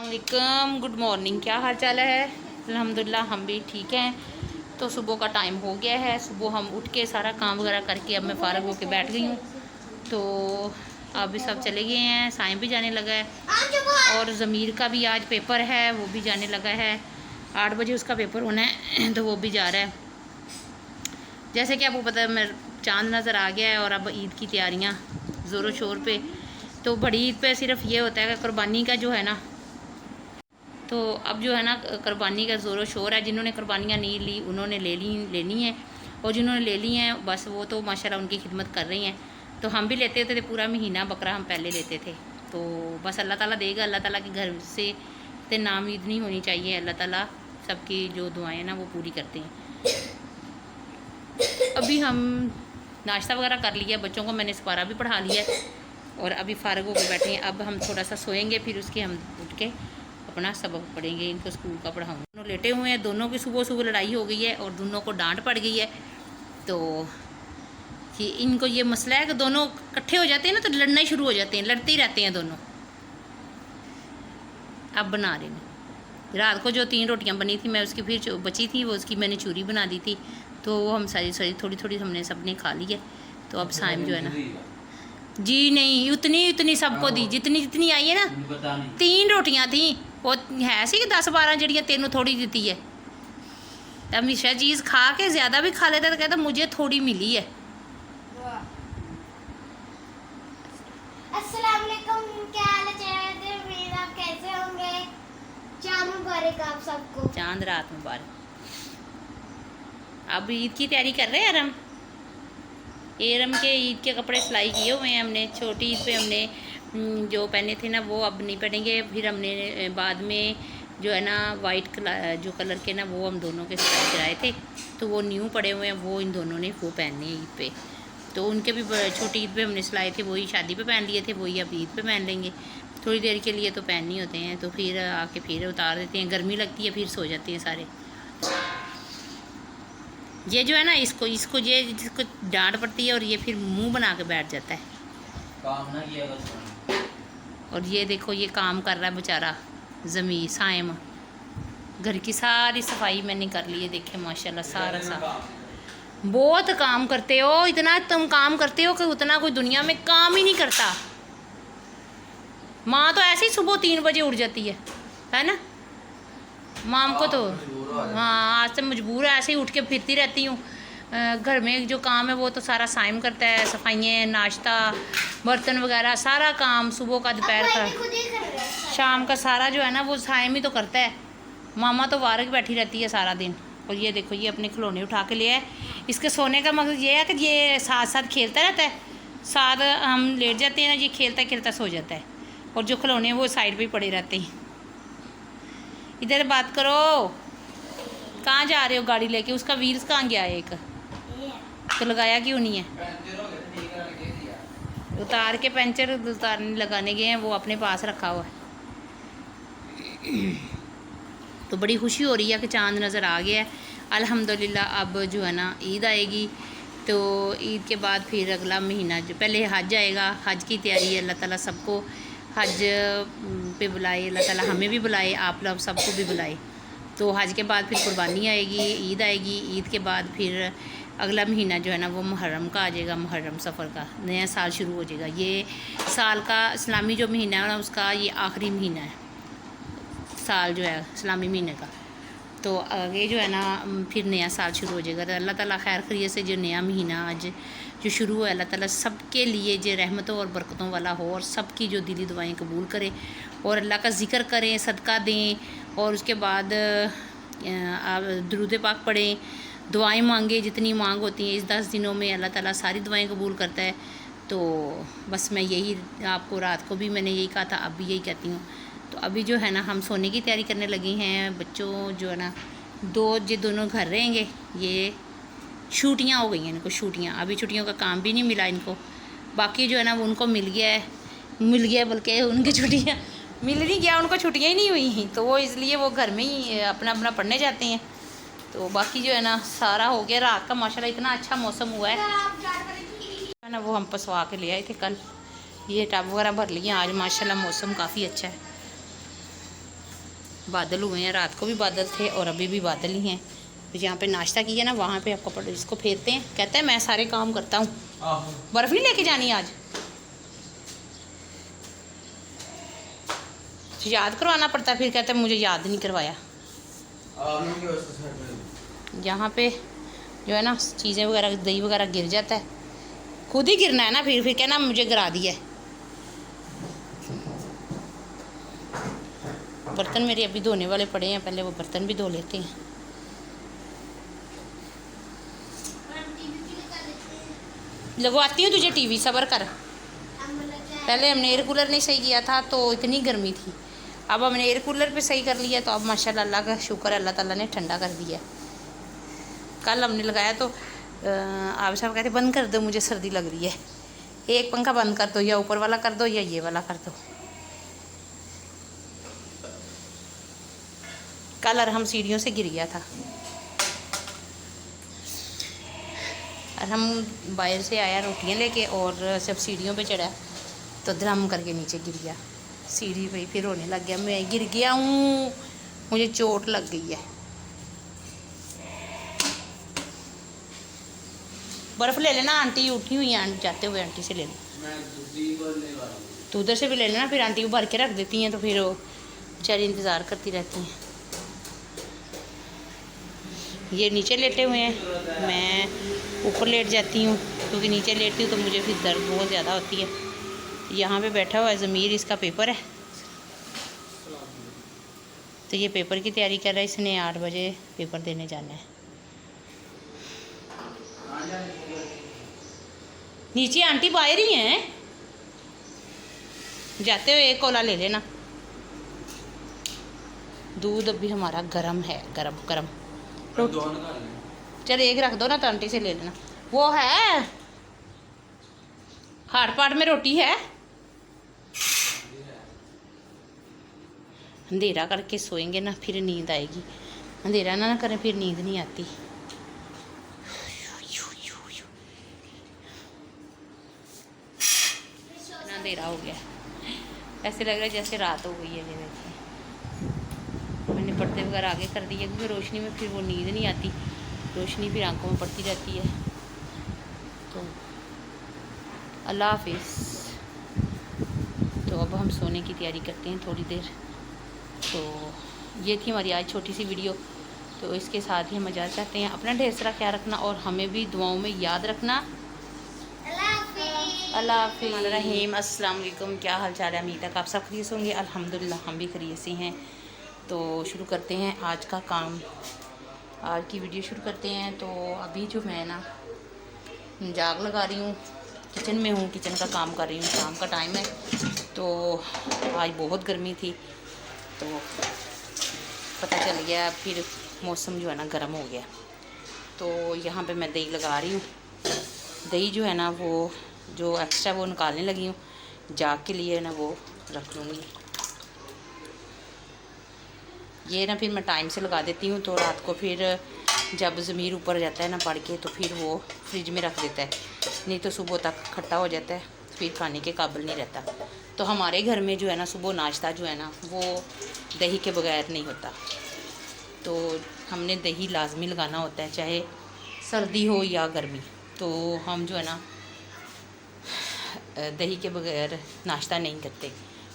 अस्सलामुअलैकुम, good morning. क्या हाल चाल है? अल्हम्दुलिल्लाह हम भी ठीक हैं। तो सुबह का टाइम हो गया है। सुबह हम उठ के सारा काम वगैरह करके अब मैं फ़ारग होके बैठ गई हूँ। तो अभी सब चले गए हैं, साइम भी जाने लगा है और ज़मीर का भी आज पेपर है, वो भी जाने लगा है। 8 बजे उसका पेपर होना है तो वो भी जा रहा है। जैसे कि आपको पता है मैं चाँद नज़र आ गया है और अब ईद की तैयारियाँ ज़ोरों शोर पे। तो बड़ी ईद पे सिर्फ ये होता है कि कुर्बानी का जो है ना, तो अब जो है ना कुर्बानी का ज़ोरों शोर है। जिन्होंने कुर्बानियाँ नहीं ली उन्होंने लेनी है, और जिन्होंने ले ली हैं बस वो तो माशाल्लाह उनकी खिदमत कर रही हैं। तो हम भी लेते थे पूरा महीना बकरा हम पहले लेते थे। तो बस अल्लाह ताला देगा। अल्लाह ताला के घर से तो नाउम्मीद नहीं होनी चाहिए। अल्लाह ताला सबकी जो दुआएं ना वो पूरी करते हैं। अभी हम नाश्ता वगैरह कर लिया, बच्चों को मैंने सपारा भी पढ़ा लिया और अभी फ़ारग होकर बैठे हैं। अब हम थोड़ा सा सोएंगे, फिर उसके हम उठ के अपना सबक पढ़ेंगे। इनको स्कूल का पढ़ाऊँगा। दोनों लेटे हुए हैं, दोनों की सुबह सुबह लड़ाई हो गई है और दोनों को डांट पड़ गई है। तो कि इनको ये मसला है कि दोनों इकट्ठे हो जाते हैं ना तो लड़ना ही शुरू हो जाते हैं, लड़ते ही रहते हैं दोनों। अब बना रहे हैं। रात को जो 3 रोटियां बनी थी मैं उसकी फिर बची थी, वो उसकी मैंने चूरी बना दी थी। तो वो हम सारी थोड़ी थोड़ी हमने सबने खा ली है। तो अब साइम जो है ना, जी नहीं उतनी सबको दी जितनी आई है ना। 3 रोटियां थी, वो है सी 10-12 जड़ियाँ तेनों थोड़ी दी है। हमेशा चीज़ खा के ज़्यादा भी खा लेता तो कहता मुझे थोड़ी मिली है। अस्सलाम वालेकुम, क्या हाल है? उम्मीद आप कैसे होंगे। चांद मुबारक आप सबको। चांद रात मुबारक। अब ईद की तैयारी कर रहे हैं यार हम। एरम के ईद के कपड़े सिलाई किए हुए हैं हमने। छोटी ईद पे हमने जो पहने थे ना वो अब नहीं पहनेंगे। फिर हमने बाद में जो है ना वाइट कलर जो कलर के ना वो हम दोनों के सिलाई कराए थे, तो वो न्यू पड़े हुए हैं, वो इन दोनों ने वो पहने ईद पे। तो उनके भी छोटी ईद पे हमने सिलाए थे, वही शादी पे पहन लिए थे, वही अब ईद पे पहन लेंगे। थोड़ी देर के लिए तो पहन नहीं होते हैं, तो फिर आके फिर उतार देते हैं। गर्मी लगती है फिर सो जाते हैं सारे। ये जो है ना इसको ये जिसको डांट पड़ती है और ये फिर मुंह बना के बैठ जाता है। काम ना किया और ये देखो ये काम कर रहा है बेचारा ज़मीर साइम। घर की सारी सफाई मैंने कर ली है, देखे माशाल्लाह सारा बहुत काम करते हो। इतना तुम काम करते हो कि उतना कोई दुनिया में काम ही नहीं करता। माँ तो ऐसे ही सुबह 3 बजे उठ जाती है ना। माम को तो हाँ आज से मजबूर है, ऐसे ही उठ के फिरती रहती हूँ। घर में जो काम है वो तो सारा साइम करता है, सफाइयाँ, नाश्ता, बर्तन वगैरह सारा काम सुबह का, दोपहर का, शाम का सारा जो है ना वो साइम ही तो करता है। मामा तो वारक बैठी रहती है सारा दिन। और ये देखो ये अपने खिलौने उठा के लिया है। इसके सोने का मकसद ये है कि ये साथ साथ खेलता रहता है। साथ हम लेट जाते हैं ना, ये खेलता खेलता सो जाता है और जो खिलौने वो साइड पे ही पड़े रहते हैं। इधर बात करो। कहाँ जा रहे हो गाड़ी लेके? उसका व्हील्स कहाँ गया है? एक तो लगाया क्यों नहीं है? उतार के पंचर उतारने लगाने गए हैं, वो अपने पास रखा हुआ है। तो बड़ी खुशी हो रही है कि चांद नज़र आ गया है अल्हम्दुलिल्लाह। अब जो है ना ईद आएगी, तो ईद के बाद फिर अगला महीना जो पहले हज आएगा। हज की तैयारी है। अल्लाह ताला सबको हज पे बुलाए, अल्लाह ताला हमें भी बुलाए, आप लोग सबको भी बुलाए। तो हज के बाद फिर कुर्बानी आएगी, ईद आएगी। ईद के बाद फिर अगला महीना जो है ना वो मुहर्रम का आ जाएगा। मुहर्रम सफ़र का नया साल शुरू हो जाएगा। ये साल का इस्लामी जो महीना है ना उसका ये आखिरी महीना है साल जो है इस्लामी महीने का। तो आगे जो है ना फिर नया साल शुरू हो जाएगा। तो अल्लाह ताला खैर खैरियत से जो नया महीना आज जो शुरू हुआ है अल्लाह ताला सबके लिए जो रहमतों और बरकतों वाला हो और सबकी जो दिली दुआएं कबूल करे और अल्लाह का ज़िक्र करें, सदका दें और उसके बाद आप दुरूद पाक पढ़ें, दुआएं मांगे जितनी मांग होती हैं। इस 10 दिनों में अल्लाह ताला सारी दुआएं कबूल करता है। तो बस मैं यही आपको रात को भी मैंने यही कहा था, अब भी यही कहती हूँ। तो अभी जो है ना हम सोने की तैयारी करने लगी हैं। बच्चों जो है ना दोनों घर रहेंगे। ये छुट्टियाँ हो गई हैं इनको, छुट्टियाँ। अभी छुट्टियों का काम भी नहीं मिला इनको। बाकी जो है ना वो उनको मिल गया बल्कि उनकी छुट्टियाँ मिल नहीं गया, उनको छुट्टियाँ ही नहीं हुई। तो वो इसलिए वो घर में ही अपना अपना पढ़ने जाते हैं। तो बाकी जो है ना सारा हो गया। रात का माशाल्लाह इतना अच्छा मौसम हुआ है ना। वो हम पसवा के ले आए थे कल। ये टब वगैरह भर लिए। आज माशाल्लाह मौसम काफ़ी अच्छा है। बादल हुए हैं, रात को भी बादल थे और अभी भी बादल ही हैं। तो जहाँ पे नाश्ता किया ना वहाँ पे आपको इसको फेरते हैं। कहता है मैं सारे काम करता हूँ। बर्फ़ नहीं लेके जानी आज, तो याद करवाना पड़ता है। फिर कहता है मुझे याद नहीं करवाया। यहाँ पे जो है ना चीज़ें वगैरह, दही वगैरह गिर जाता है, खुद ही गिरना है ना। फिर कहना मुझे गिरा दिया है। बर्तन मेरे अभी धोने वाले पड़े हैं, पहले वो बर्तन भी धो लेते हैं। लगवाती हूँ तुझे टीवी, सब्र कर। पहले हमने एयर कूलर नहीं सही किया था तो इतनी गर्मी थी, अब हमने एयर कूलर पे सही कर लिया तो अब माशाल्लाह अल्लाह का शुक्र है, अल्लाह ताला ने ठंडा कर दिया। कल हमने लगाया तो आप साहब कहते बंद कर दो, मुझे सर्दी लग रही है। एक पंखा बंद कर दो, या ऊपर वाला कर दो या ये वाला कर दो। कल हम सीढ़ियों से गिर गया था, और हम बाहर से आया रोटियां लेके और सब सीढ़ियों पे चढ़ा तो धड़म करके नीचे गिर गया सीढ़ी पे। फिर रोने लग गया, मैं गिर गया हूँ, मुझे चोट लग गई है। बर्फ़ ले लेना, आंटी उठी हुई है, जाते हुए आंटी से ले लेना। तो उधर से भी ले लेना, फिर आंटी को भर के रख देती हैं तो फिर वो बेचारी इंतज़ार करती रहती हैं। ये नीचे लेटे हुए हैं, मैं ऊपर लेट जाती हूँ क्योंकि नीचे लेटती हूँ तो मुझे फिर दर्द बहुत ज़्यादा होती है। यहाँ पे बैठा हुआ है ज़मीर, इसका पेपर है तो ये पेपर की तैयारी कर रहा है। इसने 8 बजे पेपर देने जाना है। नीचे आंटी बाहर ही हैं, जाते हुए एक कोला ले लेना। दूध अभी हमारा गर्म है, गरम गरम। चल एक रख दो ना तो आंटी से ले लेना। वो है हाट पाट में रोटी है। अंधेरा करके सोएंगे ना फिर नींद आएगी, अंधेरा ना करें फिर नींद नहीं आती। अंधेरा हो गया, ऐसे लग रहा है जैसे रात हो गई है। ये देखिए मैंने पर्दे वगैरह आगे कर दिए क्योंकि रोशनी में फिर वो नींद नहीं आती, रोशनी फिर आंखों में पड़ती रहती है। तो अल्लाह हाफिज़। तो अब हम सोने की तैयारी करते हैं थोड़ी देर। तो ये थी हमारी आज छोटी सी वीडियो। तो इसके साथ ही हम इजाज़त चाहते हैं। अपना ढेर सारा ख्याल रखना और हमें भी दुआओं में याद रखना। अल्लाह हाफिज़ रहीम। अस्सलाम वालेकुम, क्या हाल चाल है? अमीद तक आप सब खरीस होंगे। अल्हम्दुलिल्लाह हम भी खरीस ही हैं। तो शुरू करते हैं आज का काम, आज की वीडियो शुरू करते हैं। तो अभी जो मैं ना जाग लगा रही हूँ, किचन में हूँ, किचन का काम कर रही हूँ। शाम का टाइम है तो आज बहुत गर्मी थी तो पता चल गया, फिर मौसम जो है ना गर्म हो गया। तो यहाँ पे मैं दही लगा रही हूँ। दही जो है ना वो जो एक्स्ट्रा वो निकालने लगी हूँ, जाग के लिए ना वो रख लूँगी। ये ना फिर मैं टाइम से लगा देती हूँ तो रात को फिर जब ज़मीर ऊपर जाता है ना पढ़ के तो फिर वो फ्रिज में रख देता है, नहीं तो सुबह तक खट्टा हो जाता है, फिर खाने के काबिल नहीं रहता। तो हमारे घर में जो है ना सुबह नाश्ता जो है ना वो दही के बगैर नहीं होता। तो हमने दही लाजमी लगाना होता है, चाहे सर्दी हो या गर्मी। तो हम जो है ना दही के बगैर नाश्ता नहीं करते,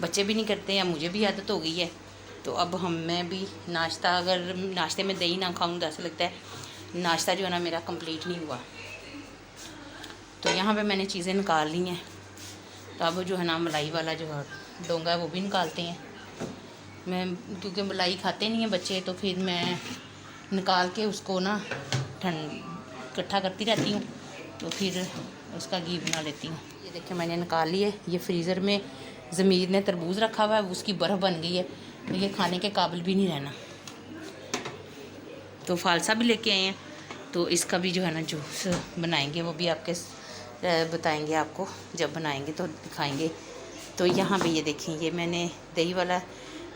बच्चे भी नहीं करते हैं, मुझे भी आदत हो गई है। तो अब मैं भी नाश्ता, अगर नाश्ते में दही ना खाऊं तो ऐसा लगता है नाश्ता जो है ना मेरा कंप्लीट नहीं हुआ। तो यहाँ पे मैंने चीज़ें निकाल ली हैं। तो अब जो है ना मलाई वाला जो है डोंगा है वो भी निकालते हैं। मैं क्योंकि मलाई खाते नहीं हैं बच्चे तो फिर मैं निकाल के उसको ना इकट्ठा करती रहती हूँ तो फिर उसका घी बना लेती हूँ। ये देखिए मैंने निकाल ली है। ये फ्रीज़र में ज़मीर ने तरबूज रखा हुआ है, उसकी बर्फ़ बन गई है तो ये खाने के काबिल भी नहीं रहना। तो फालसा भी लेके आए हैं तो इसका भी जो है ना जूस बनाएंगे, वो भी आपके बताएंगे, आपको जब बनाएंगे तो दिखाएंगे। तो यहाँ पे ये देखें, ये मैंने दही वाला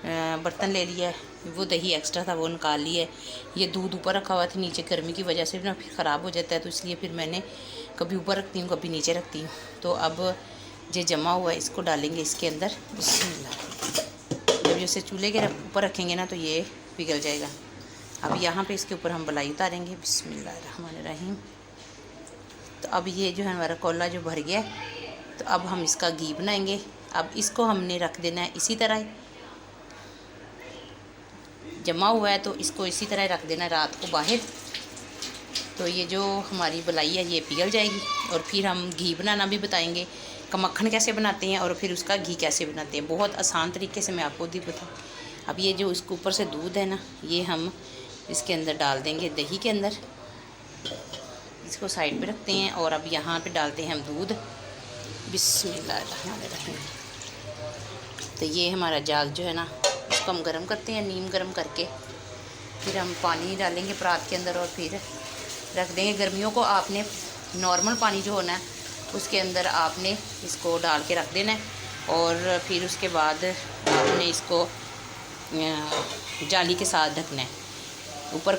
बर्तन ले लिया है, वो दही एक्स्ट्रा था वो निकाल लिया है। ये दूध ऊपर रखा हुआ था, नीचे गर्मी की वजह से ना फिर ख़राब हो जाता है तो इसलिए फिर मैंने कभी ऊपर रखती हूँ कभी नीचे रखती हूँ। तो अब ये जमा हुआ है इसको डालेंगे इसके अंदर। बिस्मिल्लाह। जब जैसे चूल्हे के ऊपर रखेंगे ना तो ये पिघल जाएगा। अब यहाँ पे इसके ऊपर हम मलाई उतारेंगे। बिस्मिल्लाहिर्रहमानिर्रहीम। तो अब ये जो है हमारा कोला जो भर गया है, तो अब हम इसका घी बनाएंगे। अब इसको हमने रख देना है इसी तरह ही, जमा हुआ है तो इसको इसी तरह रख देना है रात को बाहर। तो ये जो हमारी मलाई है ये पिघल जाएगी। और फिर हम घी बनाना भी बताएंगे, का मक्खन कैसे बनाते हैं और फिर उसका घी कैसे बनाते हैं। बहुत आसान तरीके से मैं आपको भी बताऊँ। अब ये जो इसके ऊपर से दूध है ना, ये हम इसके अंदर डाल देंगे, दही के अंदर। इसको साइड पे रखते हैं और अब यहाँ पे डालते हैं हम दूध। बिस्मिल्लाहिर्रहमानिर्रहीम। तो ये हमारा जाग जो है ना, इसको हम गर्म करते हैं, नीम गर्म करके फिर हम पानी डालेंगे परात के अंदर और फिर रख देंगे। गर्मियों को आपने नॉर्मल पानी जो होना है उसके अंदर आपने इसको डाल के रख देना है। और फिर उसके बाद आपने इसको जाली के साथ ढकना है, ऊपर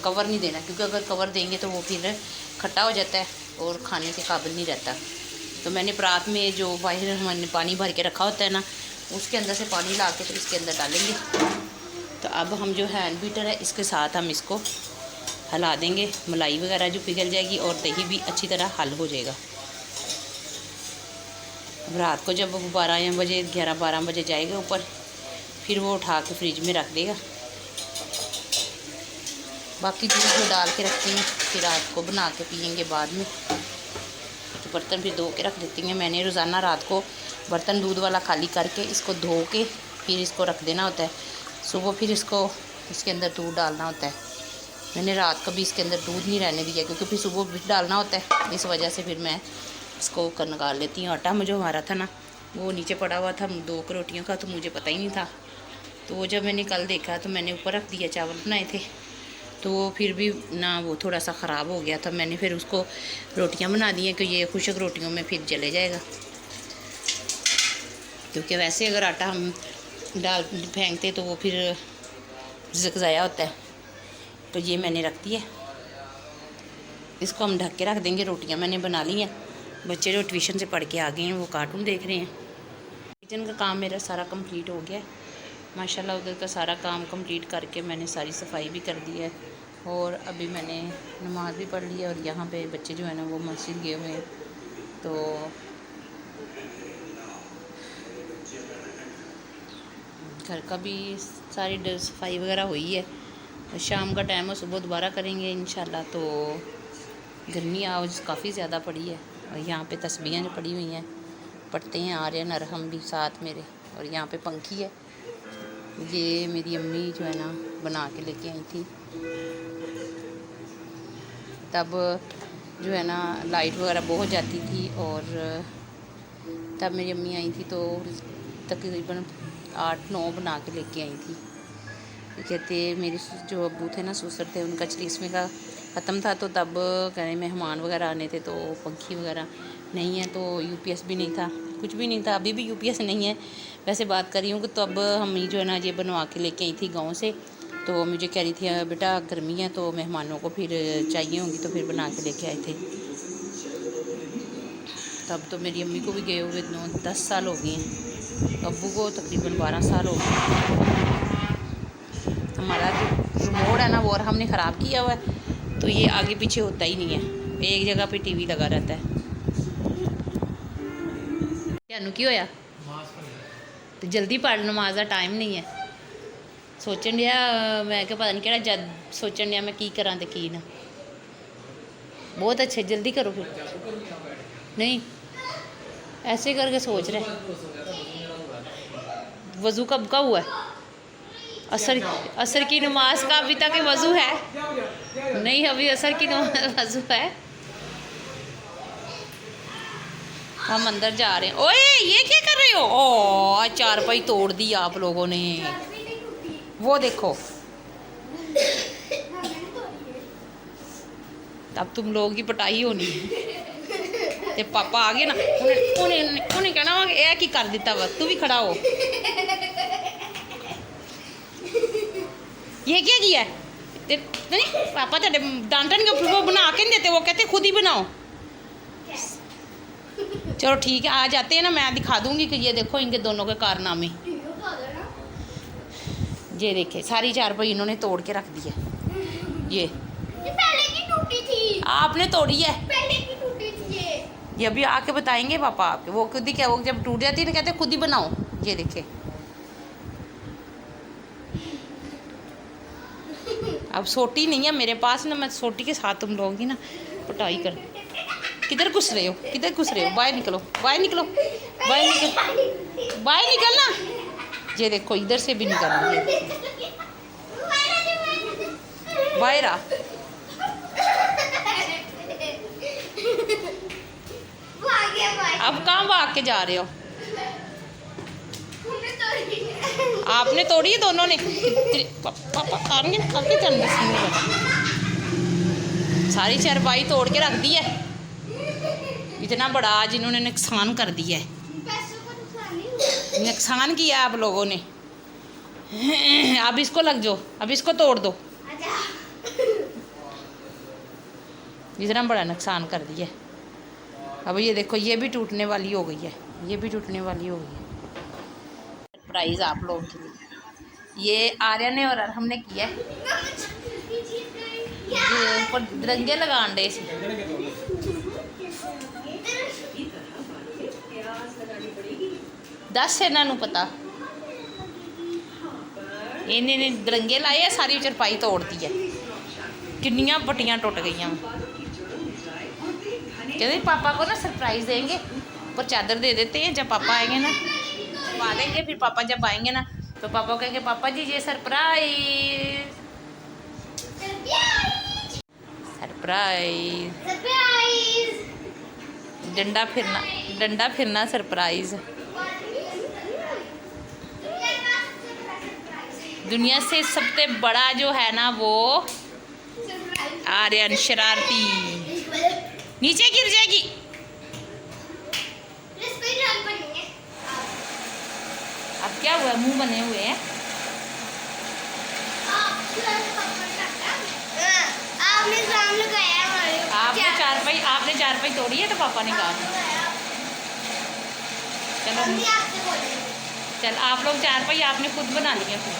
कवर नहीं देना, क्योंकि अगर कवर देंगे तो वो फिर खट्टा हो जाता है और खाने के काबिल नहीं रहता। तो मैंने परात में जो बाहर हमने पानी भर के रखा होता है ना, उसके अंदर से पानी ला के फिर इसके अंदर डालेंगे। तो अब हम जो हैंड बीटर है इसके साथ हम इसको हिला देंगे। मलाई वगैरह जो पिघल जाएगी और दही भी अच्छी तरह हल हो जाएगा। अब रात को जब 12 बजे 11-12 बजे जाएगा ऊपर, फिर वो उठा के फ्रिज में रख देगा। बाकी दूध जो डाल के रखती हैं फिर रात को बना के पियेंगे बाद में। तो बर्तन फिर धो के रख देती हैं। मैंने रोज़ाना रात को बर्तन दूध वाला खाली करके इसको धो के फिर इसको रख देना होता है। सुबह फिर इसको इसके अंदर दूध डालना होता है। मैंने रात को भी इसके अंदर दूध नहीं रहने दिया, क्योंकि फिर सुबह भी डालना होता है। इस वजह से फिर मैं इसको निकाल लेती हूँ। आटा मुझे हमारा था ना, वो नीचे पड़ा हुआ था 2 रोटियों का, तो मुझे पता ही नहीं था। तो वो जब मैंने कल देखा तो मैंने ऊपर रख दिया, चावल बनाए थे, तो वो फिर भी ना वो थोड़ा सा ख़राब हो गया था। मैंने फिर उसको रोटियां बना दी हैं कि ये खुशक रोटियों में फिर जले जाएगा, क्योंकि वैसे अगर आटा हम डाल फेंकते तो वो फिर ज़ाया होता है। तो ये मैंने रख दिया, इसको हम ढक के रख देंगे। रोटियां मैंने बना ली हैं। बच्चे जो ट्यूशन से पढ़ के आ गए हैं वो कार्टून देख रहे हैं। किचन का काम मेरा सारा कंप्लीट हो गया है माशाल्लाह। उधर का सारा काम कंप्लीट करके मैंने सारी सफाई भी कर दी है और अभी मैंने नमाज़ भी पढ़ ली है। और यहाँ पे बच्चे जो है ना वो मस्जिद गए हुए हैं, तो घर का भी सारी सफाई वगैरह हुई है। शाम का टाइम है, सुबह दोबारा करेंगे इंशाल्लाह। तो गर्मी आज काफ़ी ज़्यादा पड़ी है। और यहाँ पे तस्बीहें जो पड़ी हुई हैं पढ़ते हैं आर्यन अरहम भी साथ मेरे। और यहाँ पे पंखी है, ये मेरी अम्मी जो है ना बना के लेके आई थी। तब जो है ना लाइट वगैरह बहुत जाती थी और तब मेरी अम्मी आई थी तो तकरीबन 8-9 बना के लेके आई थी। कहते मेरे जो अब्बू थे ना ससुर थे, उनका 40वें का ख़त्म था, तो तब कहीं मेहमान वगैरह आने थे तो पंखी वगैरह नहीं है, तो यूपीएस भी नहीं था, कुछ भी नहीं था। अभी भी यूपीएस नहीं है। वैसे बात कर रही हूँ कि तो अब हम जो है ना ये बनवा के लेके आई थी गांव से। तो मुझे कह रही थी बेटा गर्मी है तो मेहमानों को फिर चाहिए होंगी, तो फिर बना के लेके आए थे। तब तो मेरी अम्मी को भी गए हुए 9-10 साल हो गए हैं, अब्बू को तकरीबन 12 साल हो गए। हमारा जो रिमोट है ना वो और हमने ख़राब किया हुआ है, तो ये आगे पीछे होता ही नहीं है, एक जगह पे टीवी लगा रहता है। क्या की होया तो जल्दी पढ़, नमाज का टाइम नहीं है। सोचन दिया मैं कि पता नहीं केड़ा जद सोचन दिया मैं की करा ते की ना। बहुत अच्छे, जल्दी करो फिर। नहीं ऐसे करके सोच रहे। वज़ू कब का हुआ है? असर की नमाज का अभी तक वज़ू है नहीं, अभी असर की वज़ू है। हम अंदर जा रहे हैं। ओए ये क्या कर रहे हो? ओ चारपाई तोड़ दी आप लोगों ने, वो देखो। अब तुम लोगों की पिटाई होनी है। ते पापा आ गए ना, उन्हें कहना वा ए की कर दिता वा, तू भी खड़ा हो। ये क्या किया है? नहीं पापा तेरे डांटन के वो बना के नहीं देते, वो कहते खुद ही बनाओ। चलो ठीक है, आ जाते हैं ना, मैं दिखा दूंगी कि ये देखो इनके दोनों के कारनामे। ये देखे सारी चारपाई इन्होंने तोड़ के रख दी है। ये पहले की टूटी थी, आपने तोड़ी है। पहले की टूटी थी ये अभी आके बताएंगे पापा आपके, वो खुद ही क्या, वो जब टूट जाती है ना कहते हैं खुद ही बनाओ। ये देखे अब सोटी नहीं है मेरे पास ना, मैं सोटी के साथ तुम लोग ही ना पटाई कर। किधर घुस रहे हो, किधर घुस रहे हो, बाहर निकलो, बाहर निकलो, बाहर निकल, बाहर निकलना। ये देखो इधर से भी निकलना, बाहर आ। अब कहाँ भाग के जा रहे हो? आपने तोड़ी है दोनों ने। पापा आगे आगे चलने सारी चारपाई तोड़ के रख दी है। इतना बड़ा आज इन्होंने नुकसान कर दिया है, नुकसान किया आप लोगों ने। अब इसको लग जाओ, अब इसको तोड़ दो। इतना बड़ा नुकसान कर दिया। अब ये देखो ये भी टूटने वाली हो गई है, ये भी टूटने वाली हो गई है। सरप्राइज आप लोगों के लिए ये आर्या ने और हमने किया है। ये ऊपर तिरंगे लगान डे सी, दस इन्हों पता, इन्हें तिरंगे लाए है, सारी चारपाई तोड़ दी है, किन्नियां पट्टियां टुट गई। कहते पापा को ना सरप्राइज देंगे, ऊपर चादर दे देते हैं, जब पापा आएंगे ना पा देंगे। फिर पापा जब आएंगे ना तो पापा कहेंगे पापा जी ये सरप्राइज, सरप्राइज, डंडा फिरना सरप्राइज। दुनिया से सबसे बड़ा जो है ना वो आर्यन शरारती, नीचे गिर जाएगी। अब क्या हुआ, मुंह बने हुए हैं। आपने चारपाई तोड़ी है तो पापा ने कहा चलो चल आप लोग चारपाई आपने खुद बना ली है खुद,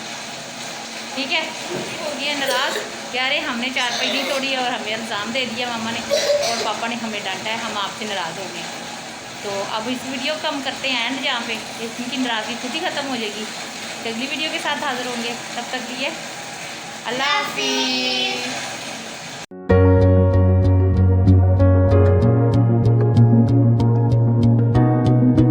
ठीक है। हो गया नाराज, कह रहे हमने चारपाई नहीं तोड़ी और हमें इल्ज़ाम दे दिया मामा ने और पापा ने हमें डांटा है, हम आपसे नाराज़ हो गए। तो अब इस वीडियो को हम करते हैं एंड, जहाँ पे इनकी नाराज़गी खुद ही ख़त्म हो जाएगी। अगली वीडियो के साथ हाज़िर होंगे, तब तक लिए अल्लाह हाफिज़।